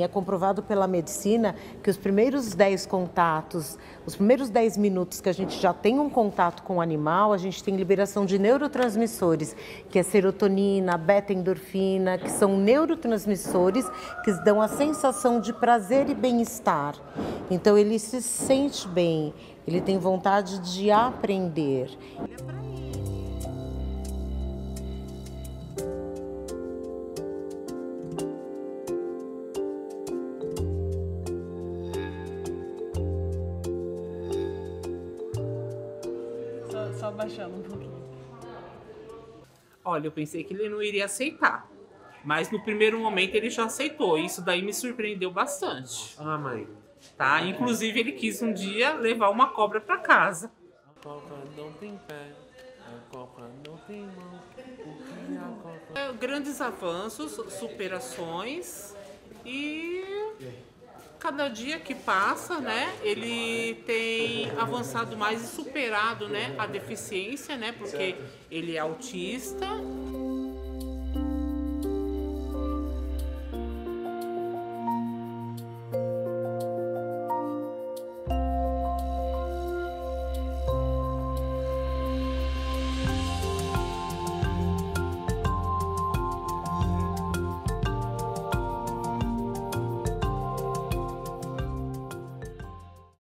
É comprovado pela medicina que os primeiros 10 contatos, os primeiros 10 minutos que a gente já tem um contato com o animal, a gente tem liberação de neurotransmissores, que é serotonina, beta-endorfina, que são neurotransmissores que dão a sensação de prazer e bem-estar. Então ele se sente bem, ele tem vontade de aprender. Só baixando um pouquinho. Olha, eu pensei que ele não iria aceitar. Mas no primeiro momento ele já aceitou. Isso daí me surpreendeu bastante. Ah, mãe. Tá? Inclusive ele quis um dia levar uma cobra para casa. A cobra não tem pé, a cobra não tem mão. O que a cobra... Grandes avanços, superações e cada dia que passa, né, ele tem avançado mais e superado, né, a deficiência, né, porque ele é autista.